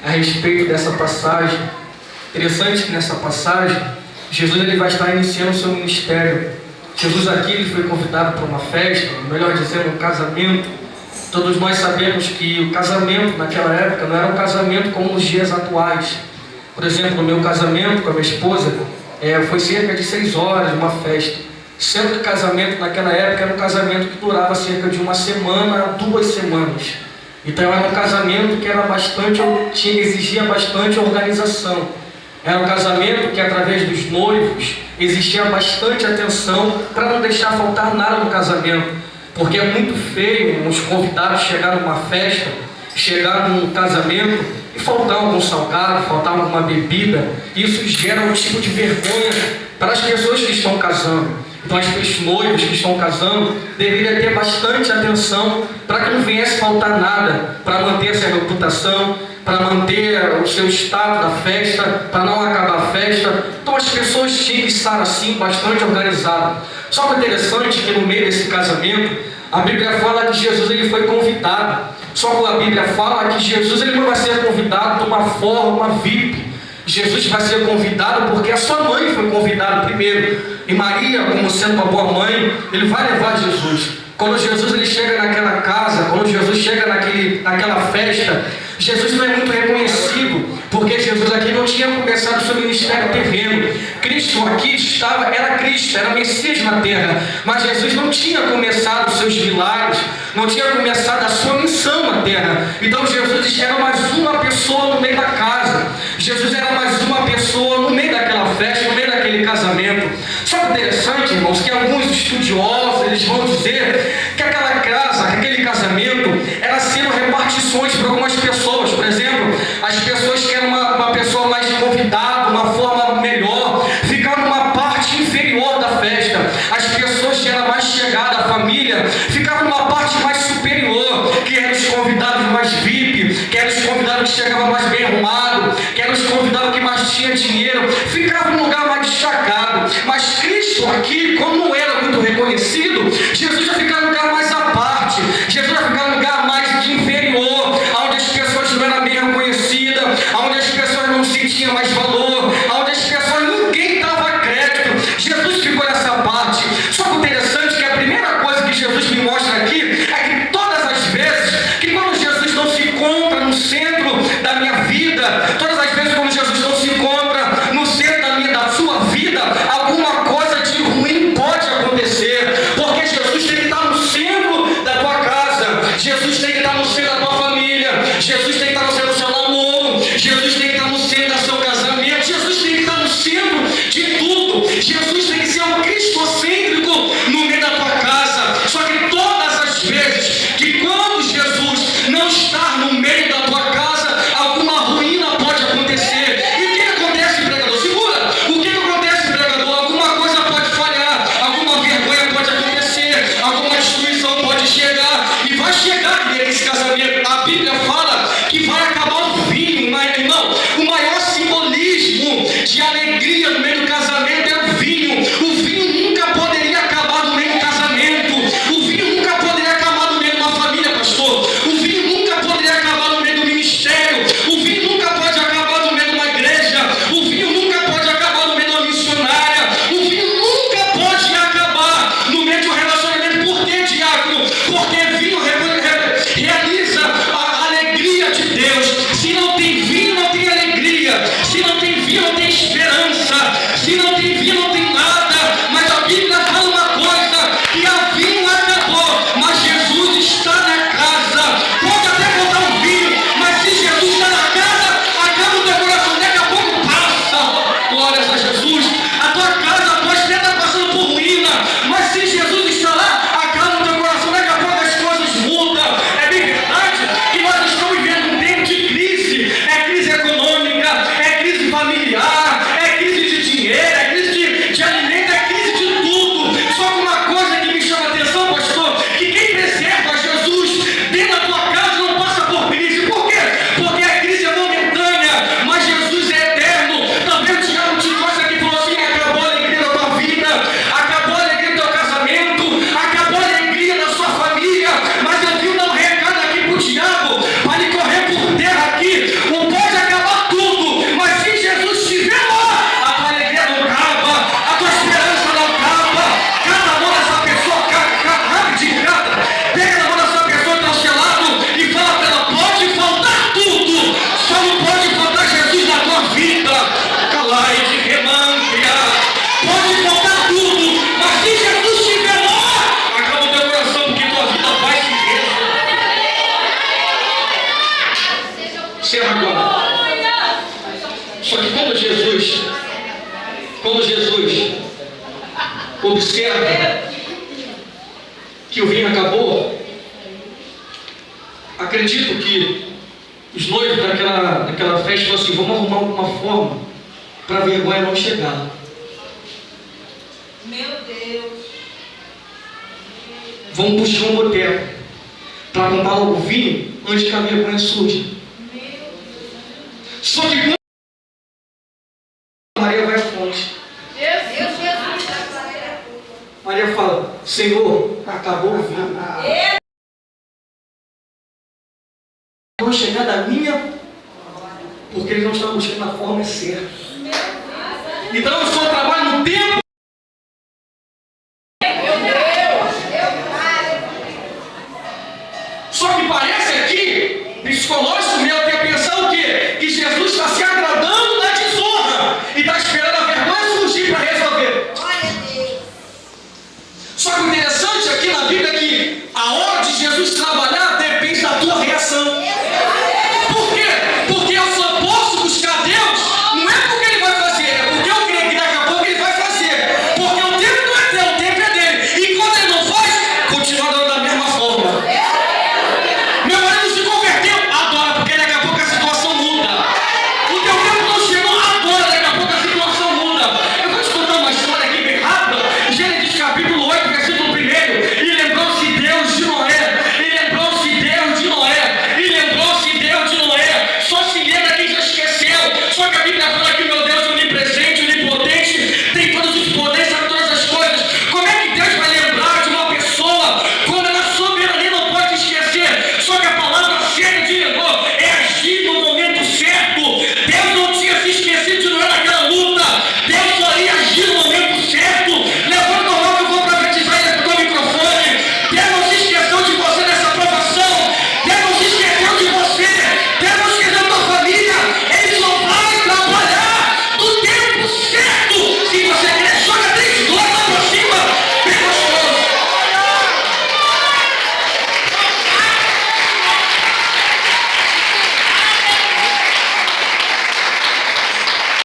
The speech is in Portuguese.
a respeito dessa passagem. Interessante que nessa passagem, Jesus ele vai estar iniciando o seu ministério. Jesus aqui ele foi convidado para uma festa, melhor dizendo, um casamento. Todos nós sabemos que o casamento naquela época não era um casamento como nos dias atuais. Por exemplo, no meu casamento com a minha esposa, foi cerca de 6 horas, uma festa. Sendo que o casamento naquela época era um casamento que durava cerca de 1 semana a 2 semanas. Então era um casamento que exigia bastante organização. Era um casamento que através dos noivos existia bastante atenção para não deixar faltar nada no casamento. Porque é muito feio os convidados chegar numa festa, chegar num casamento e faltar algum salgado, faltar alguma bebida. Isso gera um tipo de vergonha para as pessoas que estão casando. Então os noivos que estão casando deveriam ter bastante atenção para que não viesse faltar nada, para manter essa reputação, para manter o seu estado da festa, para não acabar a festa. Então as pessoas tinham que estar assim, bastante organizadas. Só que interessante que no meio desse casamento, a Bíblia fala que Jesus ele foi convidado. Só que a Bíblia fala que Jesus ele não vai ser convidado de uma forma VIP. Jesus vai ser convidado porque a sua mãe foi convidada primeiro. E Maria, como sendo uma boa mãe, ele vai levar Jesus. Quando Jesus ele chega naquela casa, quando Jesus chega naquela festa, Jesus não é muito reconhecido, porque Jesus aqui não tinha começado o seu ministério terreno. Cristo aqui era Cristo, era Messias na terra, mas Jesus não tinha começado os seus milagres, não tinha começado a sua missão na terra. Então Jesus era mais uma pessoa no meio da casa, Jesus era mais uma pessoa no meio daquela festa, no meio daquele casamento. Só que interessante, irmãos, que alguns estudiosos eles vão dizer que aquela casa, que aquele casamento era sendo repartições para algumas pessoas. Por exemplo, as pessoas que eram uma pessoa mais convidada, uma forma melhor, ficaram numa parte inferior da festa. As pessoas que eram mais chegadas à família ficavam numa parte mais superior, que eram os convidados mais VIP, que eram os convidados que chegavam mais bem arrumados, que eram os convidados que mais tinham dinheiro, ficavam num lugar mais destacado. Mas Cristo aqui, como não era muito reconhecido, Jesus já ficava num lugar mais à parte, Jesus já ficava num lugar mais de inferior, onde as pessoas não eram bem reconhecidas, onde as pessoas não sentiam mais valor, onde as pessoas ninguém dava crédito. Jesus ficou nessa parte. Só que o interessante é que a primeira coisa que Jesus me mostra aqui é que todas as vezes que quando Jesus não se encontra no centro da minha vida, todas as vezes quando Jesus não se encontra no centro da sua vida, alguma coisa de ruim pode acontecer, porque Jesus tem que estar no centro da tua casa, Jesus tem que estar no centro da tua família, Jesus tem que estar no centro do seu namoro, Jesus tem que estar no centro do seu casamento, Jesus tem que estar no centro de tudo. Jesus tem que ser um cristocêntrico no meio da tua casa. Só que todas as vezes que quando Jesus não está no meio da tua casa, alguma ruína pode acontecer. E o que acontece, pregador? Segura! O que acontece, pregador? Alguma coisa pode falhar, alguma vergonha pode acontecer, alguma destruição pode chegar, e vai chegar nesse casamento. A Bíblia fala que vai acabar o vinho, mas, irmão, o maior simbolismo de alegria no meio do casamento é o vinho. O vinho nunca poderia acabar no meio do casamento. O vinho nunca poderia acabar no meio de uma família, pastor. O vinho nunca poderia acabar no meio do ministério. O vinho nunca pode acabar no meio de uma igreja. O vinho nunca pode acabar no meio de uma missionária. O vinho nunca pode acabar no meio de um relacionamento. Por que, diácono? Porque vinho realiza a alegria de Deus. Observa agora. Só que quando Jesus observa que o vinho acabou, acredito que os noivos daquela festa falaram assim: vamos arrumar alguma forma para a vergonha não chegar. Meu Deus. Vamos buscar um boteco para comprar o vinho antes que a vergonha surja. Só que quando Maria vai à fonte, Maria fala: Senhor, acabou o vinho. Vou chegar da minha, porque eles não estão buscando a forma certa. Então eu só trabalho no tempo. Só que parece aqui, psicológico,